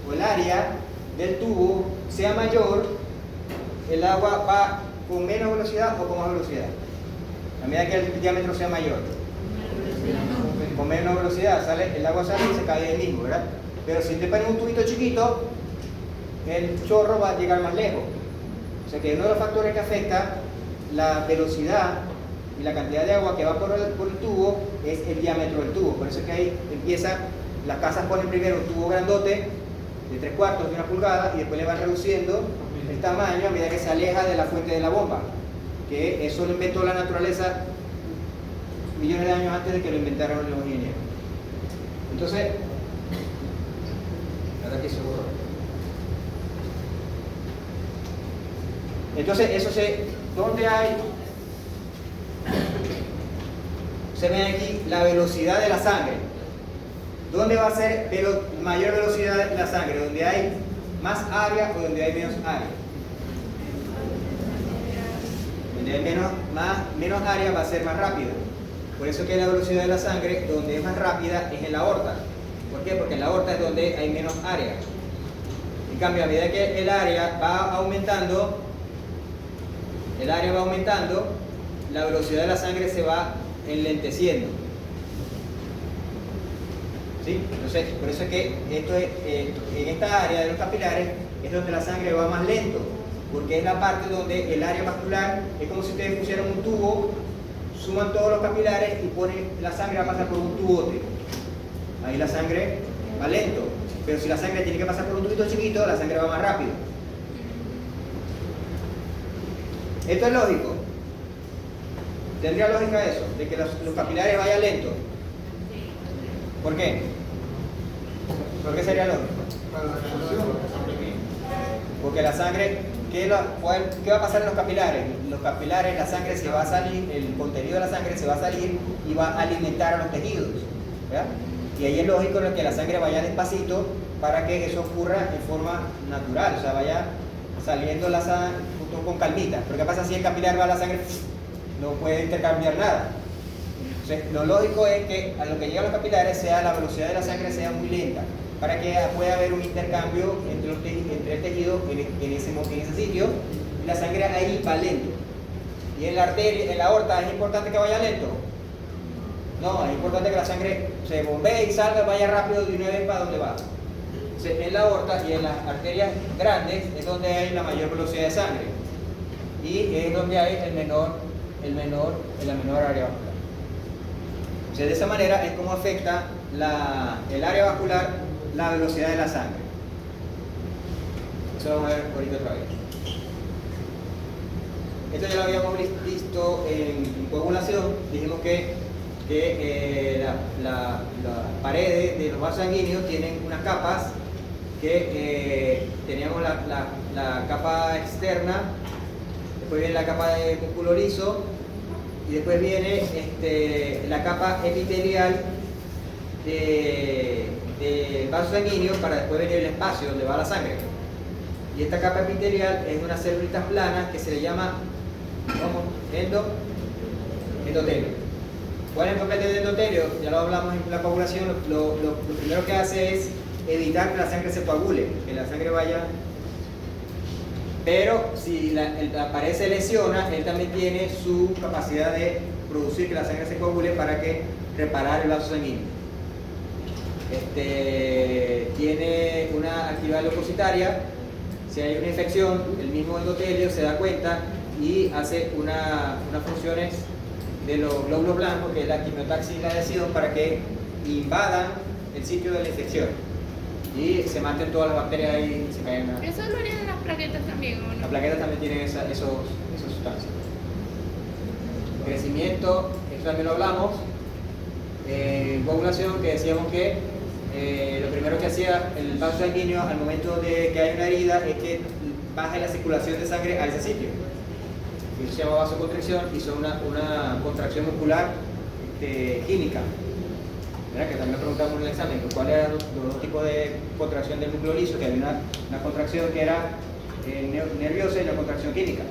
o el área del tubo sea mayor, el agua va con menos velocidad o con más velocidad. A medida que el diámetro sea mayor, con menos velocidad el agua sale y se cae ahí mismo, ¿verdad? Pero si te pones un tubito chiquito, el chorro va a llegar más lejos. O sea que uno de los factores que afecta la velocidad y la cantidad de agua que va por el tubo es el diámetro del tubo. Por eso es que ahí las casas ponen primero un tubo grandote de 3/4 de 1 pulgada y después le van reduciendo el tamaño a medida que se aleja de la fuente de la bomba, que eso lo inventó la naturaleza millones de años antes de que lo inventaron los ingenieros. Entonces, ahora aquí se borró. Entonces, ¿dónde hay? Se ve aquí la velocidad de la sangre. ¿Dónde va a ser mayor velocidad de la sangre? ¿Donde hay más área o donde hay menos área? Donde hay menos área va a ser más rápida. Por eso que la velocidad de la sangre, donde es más rápida, es en la aorta. ¿Por qué? Porque en la aorta es donde hay menos área. En cambio, a medida que el área va aumentando, el área va aumentando, la velocidad de la sangre se va enlenteciendo. ¿Sí? Entonces, por eso es que esto es, en esta área de los capilares es donde la sangre va más lento, porque es la parte donde el área vascular es como si ustedes pusieran un tubo, suman todos los capilares y ponen la sangre va a pasar por un tubote. Ahí la sangre va lento, pero si la sangre tiene que pasar por un tubito chiquito, la sangre va más rápido. Esto es lógico. ¿Tendría lógica eso? De que los capilares vayan lentos. ¿Por qué? ¿Por qué sería lógico? Porque la sangre, ¿qué va a pasar en los capilares? Los capilares, la sangre se va a salir, el contenido de la sangre se va a salir y va a alimentar a los tejidos, ¿verdad? Y ahí es lógico que la sangre vaya despacito para que eso ocurra en forma natural, o sea, vaya saliendo la sangre con calmita. Pero ¿qué pasa si el capilar va a la sangre? No puede intercambiar nada. Entonces, lo lógico es que a lo que llegan los capilares sea la velocidad de la sangre sea muy lenta, para que pueda haber un intercambio entre el tejido en ese sitio, y la sangre ahí va lento. Y en la arteria, en la aorta, ¿es importante que vaya lento? No, es importante que la sangre se bombee y salga, vaya rápido de una vez para donde va. Entonces, en la aorta y en las arterias grandes es donde hay la mayor velocidad de sangre, y es donde hay la menor área vascular. Entonces, de esa manera es como afecta el área vascular la velocidad de la sangre. Eso lo vamos a ver ahorita otra vez. Esto ya lo habíamos visto en coagulación. Dijimos que las paredes de los vasos sanguíneos tienen unas capas que teníamos la capa externa, después viene la capa de músculo liso y después viene la capa epitelial del vaso sanguíneo, para después venir el espacio donde va la sangre. Y esta capa epitelial es unas células planas que se le llama endotelio. ¿Cuál es el papel del endotelio? Ya lo hablamos en la coagulación. Lo primero que hace es evitar que la sangre se coagule, que la sangre vaya. Pero si la pared se lesiona, él también tiene su capacidad de producir que la sangre se coagule para que reparar el vaso sanguíneo. Tiene una actividad leucocitaria. Si hay una infección, el mismo endotelio se da cuenta y hace unas funciones de los glóbulos blancos, que es la quimiotaxis y la adhesión, para que invadan el sitio de la infección y se maten todas las bacterias ahí y se caigan. Eso lo harían en las plaquetas también, ¿o no? Las plaquetas también tienen esas sustancias. Crecimiento, esto también lo hablamos en coagulación, que decíamos que lo primero que hacía el vaso sanguíneo al momento de que hay una herida es que baje la circulación de sangre a ese sitio. Eso se llama vasoconstricción, y son una contracción muscular química. ¿Verdad? Que también preguntamos en el examen cuáles eran los dos tipos de contracción del núcleo liso, que había una contracción que era nerviosa y una contracción química.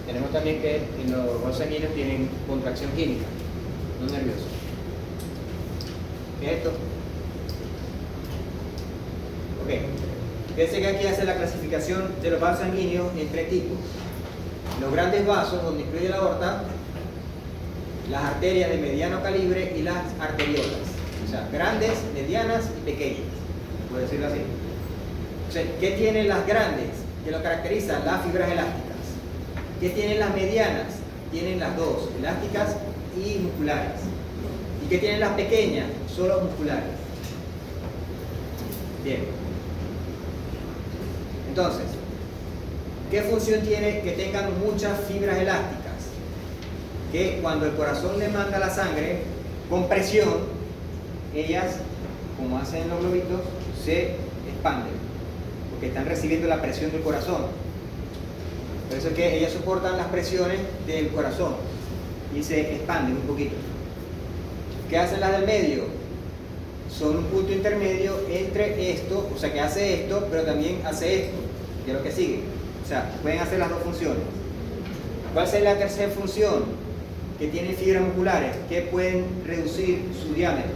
Tenemos también que en los vasos sanguíneos tienen contracción química, no nerviosa. ¿Qué es esto? Ok. Fíjense que aquí hace la clasificación de los vasos sanguíneos en tres tipos. Los grandes vasos, donde incluye la aorta, las arterias de mediano calibre y las arteriolas. O sea, grandes, medianas y pequeñas, por decirlo así. O sea, ¿qué tienen las grandes? Que lo caracterizan las fibras elásticas. ¿Qué tienen las medianas? Tienen las dos, elásticas y musculares. ¿Y qué tienen las pequeñas? Solo musculares. Bien. Entonces, ¿qué función tiene que tengan muchas fibras elásticas? Que cuando el corazón le manda la sangre con presión, ellas, como hacen los globitos, se expanden, porque están recibiendo la presión del corazón. Por eso es que ellas soportan las presiones del corazón y se expanden un poquito. ¿Qué hacen las del medio? Son un punto intermedio entre esto, o sea que hace esto, pero también hace esto, que es lo que sigue. O sea, pueden hacer las dos funciones. ¿Cuál sería la tercera función? Que tienen fibras musculares que pueden reducir su diámetro.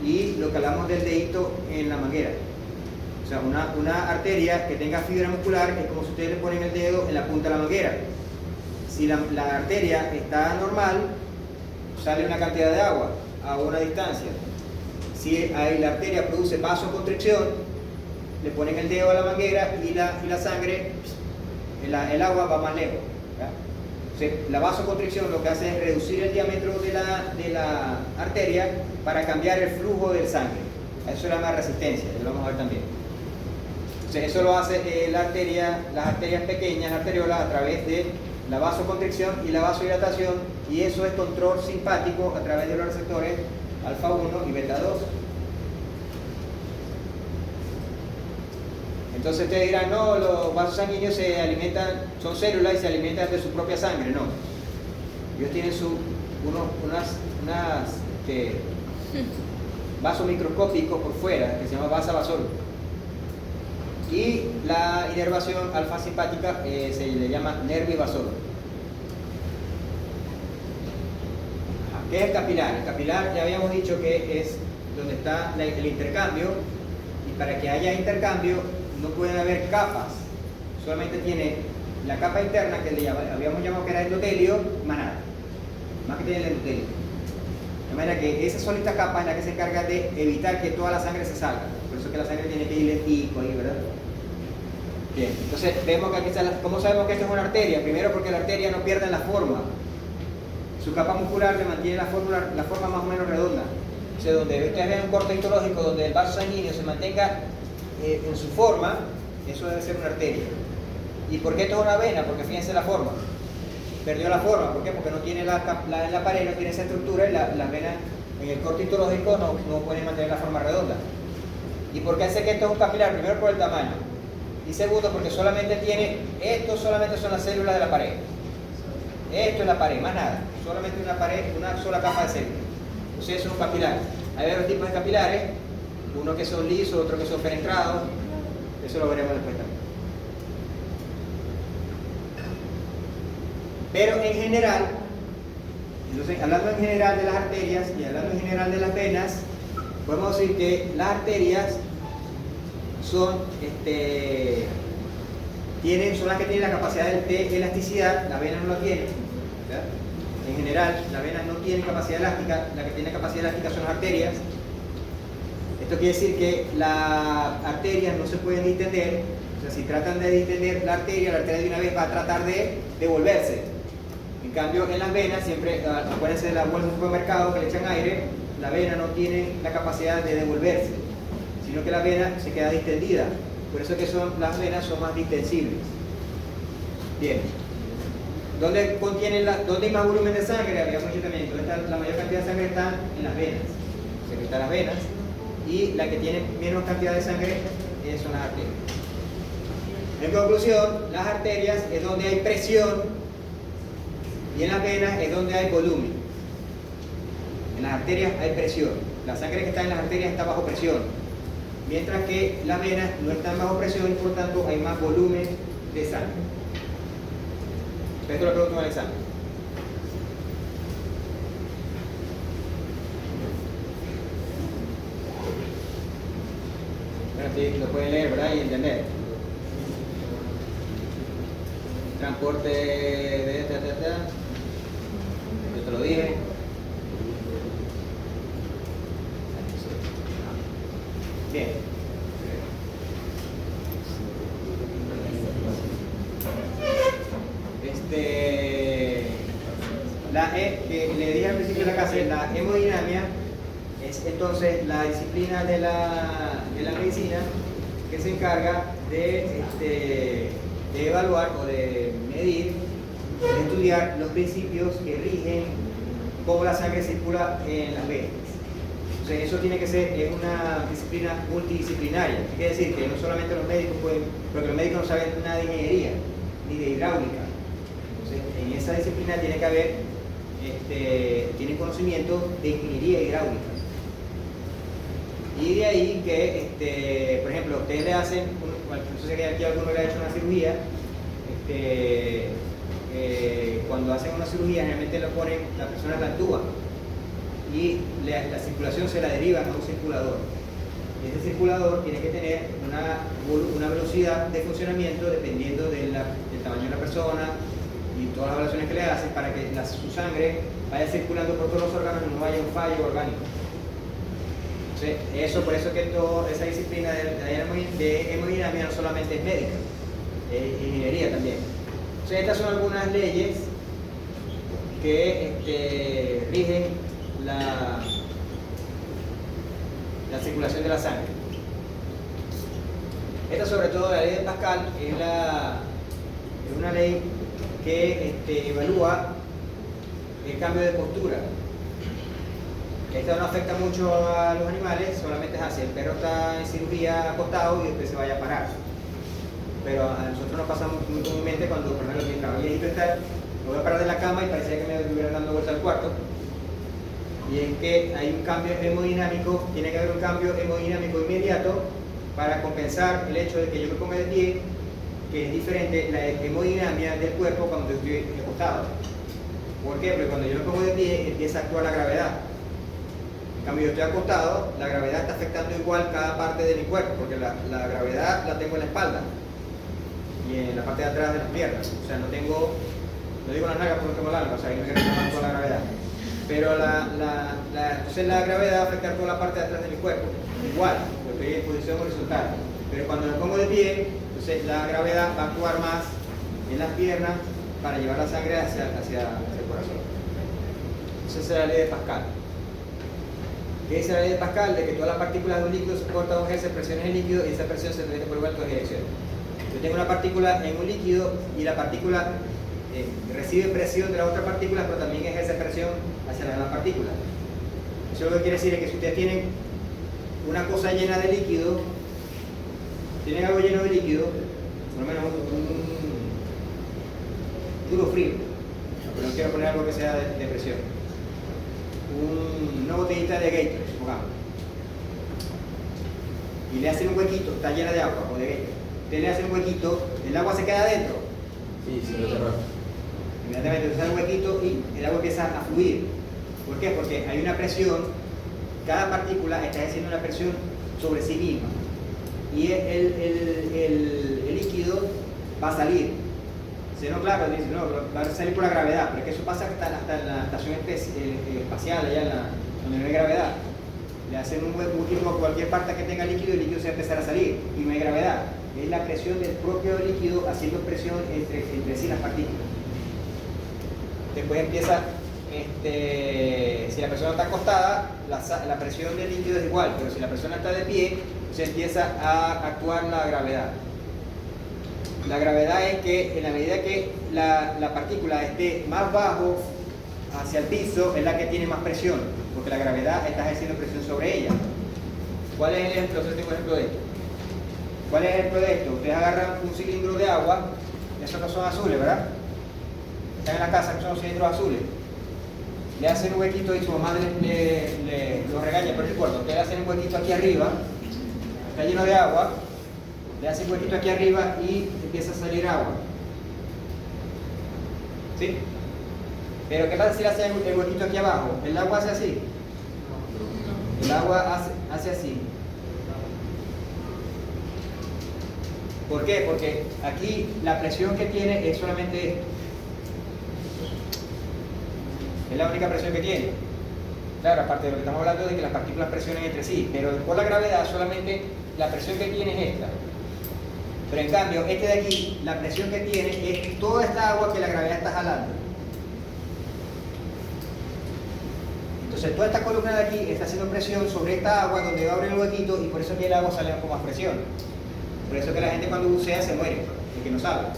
Y lo que hablamos del dedito en la manguera. O sea, una arteria que tenga fibra muscular es como si ustedes le ponen el dedo en la punta de la manguera. Si la arteria está normal, sale una cantidad de agua a una distancia. Si ahí la arteria produce vasoconstricción, le ponen el dedo a la manguera y la sangre, el agua va más lejos. ¿Ya? Entonces, la vasoconstricción lo que hace es reducir el diámetro de la arteria para cambiar el flujo de sangre. Eso se llama resistencia, lo vamos a ver también. Entonces, eso lo hace las arterias pequeñas, las arteriolas, a través de la vasoconstricción y la vasodilatación, y eso es control simpático a través de los receptores alfa 1 y beta 2. Entonces ustedes dirán, no, los vasos sanguíneos se alimentan, son células y se alimentan de su propia sangre. No, ellos tienen unas vasos microscópicos por fuera, que se llama vasa vasol. Y la inervación alfa simpática se le llama nervio vasol. ¿Qué es el capilar? El capilar ya habíamos dicho que es donde está el intercambio, y para que haya intercambio no pueden haber capas, solamente tiene la capa interna que habíamos llamado que era endotelio, más nada, más que tiene el endotelio. De manera que esa solita capa es la que se encarga de evitar que toda la sangre se salga. Por eso es que la sangre tiene que ir lentico ahí, ¿verdad? Bien, entonces vemos que aquí está ¿cómo sabemos que esto es una arteria? Primero porque la arteria no pierde la forma. Su capa muscular le mantiene la forma más o menos redonda. O sea, donde ustedes ven un corte histológico donde el vaso sanguíneo se mantenga en su forma, eso debe ser una arteria. ¿Y por qué esto es una vena? Porque fíjense la forma. Perdió la forma. ¿Por qué? Porque no tiene la pared, no tiene esa estructura, y las venas en el corte histológico no pueden mantener la forma redonda. ¿Y por qué hace que esto es un capilar? Primero por el tamaño. Y segundo porque esto solamente son las células de la pared. Esto es la pared, más nada. Solamente una pared, una sola capa de células. Entonces eso es un capilar. Hay varios tipos de capilares, unos que son lisos, otros que son penetrados. Eso lo veremos después también. Pero en general, entonces hablando en general de las arterias y hablando en general de las venas, podemos decir que las arterias son las que tienen la capacidad de elasticidad, las venas no la tienen. ¿Verdad? En general, las venas no tienen capacidad elástica, la que tiene capacidad elástica son las arterias. Esto quiere decir que las arterias no se pueden distender, o sea, si tratan de distender la arteria de una vez va a tratar de devolverse. En cambio, en las venas, siempre, acuérdense de la bolsa de supermercado que le echan aire, la vena no tiene la capacidad de devolverse, sino que la vena se queda distendida. Por eso es que las venas son más distensibles. Bien. ¿Dónde hay más volumen de sangre? Habíamos dicho también, donde está la mayor cantidad de sangre está en las venas. O sea, que están las venas. Y la que tiene menos cantidad de sangre son las arterias. En conclusión, las arterias es donde hay presión y en las venas es donde hay volumen. En las arterias hay presión. La sangre que está en las arterias está bajo presión, mientras que las venas no están bajo presión y por tanto hay más volumen de sangre. Esto lo pregunto en el examen. Bueno, sí, lo pueden leer, ¿verdad? Y entender. Transporte de yo te lo dije. Bien. La que le dije al principio de la clase, la hemodinamia es entonces la disciplina de la medicina que se encarga de evaluar o de medir, de estudiar los principios que rigen cómo la sangre circula en las venas. Entonces eso tiene que ser una disciplina multidisciplinaria. Quiere decir que no solamente los médicos pueden, porque los médicos no saben nada de ingeniería ni de hidráulica. Entonces en esa disciplina tiene que haber tienen conocimiento de ingeniería hidráulica. Y de ahí que, por ejemplo, ustedes le hacen, no sé si aquí alguno le ha hecho una cirugía, cuando hacen una cirugía generalmente la persona la entúa y la circulación se la deriva a un circulador. ese circulador tiene que tener una velocidad de funcionamiento dependiendo del tamaño de la persona y todas las evaluaciones que le hacen para que su sangre vaya circulando por todos los órganos y no haya un fallo orgánico. Entonces, por eso que toda esa disciplina de hemodinámica no solamente es médica, es ingeniería también. Entonces, estas son algunas leyes que rigen la circulación de la sangre. Esta, sobre todo, la ley de Pascal, es una ley que evalúa el cambio de postura. Esta no afecta mucho a los animales, solamente es así. El perro está en cirugía acostado y después se vaya a parar. Pero a nosotros nos pasa muy comúnmente cuando, por ejemplo, mi viejito está, lo voy a parar de la cama y parecía que me estuvieran dando vuelta al cuarto. Y es que hay un cambio hemodinámico, tiene que haber un cambio hemodinámico inmediato para compensar el hecho de que yo me ponga de pie, que es diferente la hemodinámica del cuerpo cuando yo estoy acostado. ¿Por qué? Porque cuando yo me pongo de pie empieza a actuar la gravedad. En cambio, yo estoy acostado, la gravedad está afectando igual cada parte de mi cuerpo, porque la gravedad la tengo en la espalda y en la parte de atrás de las piernas. O sea, no digo las nalgas porque no tengo larga, o sea, ahí no quiero tomar toda la gravedad. Pero entonces la gravedad va a afectar toda la parte de atrás de mi cuerpo, igual, porque estoy en posición horizontal. Pero cuando me pongo de pie, entonces la gravedad va a actuar más en las piernas para llevar la sangre hacia el corazón. Esa es la ley de Pascal. ¿Qué dice la ley de Pascal? De que todas las partículas de un líquido soportan o ejercen presión en el líquido y esa presión se transmite por igual en todas direcciones. Yo tengo una partícula en un líquido y la partícula recibe presión de la otra partícula, pero también ejerce presión hacia la demás partícula. Eso lo que quiere decir es que si ustedes tienen una cosa llena de líquido, tienen algo lleno de líquido, por lo menos un duro frío, pero no quiero poner algo que sea de presión, una botellita de Gatorade, supongamos, y le hacen un huequito, está llena de agua o de Gatorade, ustedes le hacen un huequito, el agua se queda adentro. Sí, lo cerramos. Inmediatamente se hace un huequito y el agua empieza a fluir. ¿Por qué? Porque hay una presión, cada partícula está haciendo una presión sobre sí misma y el líquido va a salir. Si no, claro, dice, no, va a salir por la gravedad, pero es que eso pasa hasta en la estación espacial, allá donde no hay gravedad. Le hacen un huequito a cualquier parte que tenga líquido y el líquido se va a empezar a salir y no hay gravedad. Es la presión del propio líquido haciendo presión entre sí las partículas. Después empieza, si la persona está acostada, la presión del líquido es igual, pero si la persona está de pie, se empieza a actuar la gravedad. La gravedad es que en la medida que la partícula esté más bajo hacia el piso, es la que tiene más presión, porque la gravedad está ejerciendo presión sobre ella. ¿Cuál es el ejemplo? Yo tengo un ejemplo de esto. ¿Cuál es el ejemplo de esto? Ustedes agarran un cilindro de agua, esos no son azules, ¿verdad? Están en la casa, que son los cilindros azules. Le hacen un huequito y su mamá lo regaña, pero no importa. Ustedes le hacen un huequito aquí arriba, está lleno de agua, le hacen un huequito aquí arriba y empieza a salir agua. ¿Sí? Pero ¿qué pasa si le hacen el huequito aquí abajo? ¿El agua hace así? El agua hace así. ¿Por qué? Porque aquí la presión que tiene es solamente esto. Es la única presión que tiene. Claro, aparte de lo que estamos hablando de que las partículas presionen entre sí, pero por la gravedad solamente la presión que tiene es esta. Pero en cambio, este de aquí, la presión que tiene es toda esta agua que la gravedad está jalando. Entonces toda esta columna de aquí está haciendo presión sobre esta agua donde va a abrir el huequito y por eso que el agua sale con más presión. Por eso que la gente cuando bucea se muere, el que no sabe.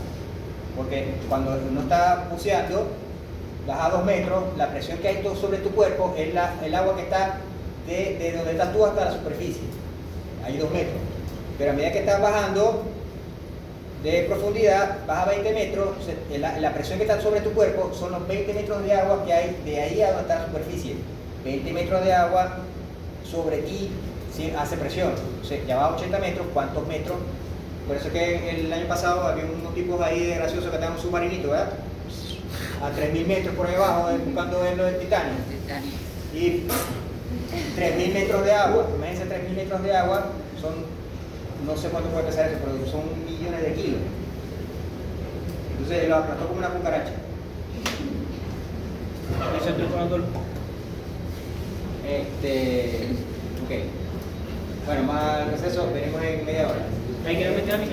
Porque cuando uno está buceando, vas a 2 metros, la presión que hay sobre tu cuerpo es el agua que está de donde estás tú hasta la superficie. Hay 2 metros. Pero a medida que estás bajando de profundidad, vas a 20 metros, la presión que está sobre tu cuerpo son los 20 metros de agua que hay de ahí a donde está la superficie. 20 metros de agua sobre ti hace presión. O sea, ya va a 80 metros, ¿cuántos metros? Por eso que el año pasado había unos tipos ahí de graciosos que estaban un submarinito, ¿verdad? A 3000 metros por ahí abajo, buscando en lo del Titanic. Y 3.000 metros de agua, imagínense 3.000 metros de agua, son, no sé cuánto puede pesar eso, pero son millones de kilos. Entonces lo aplastó como una cucaracha. Eso estoy tomando el... Ok. Bueno, más al receso, venimos en media hora. Hay que meter a mi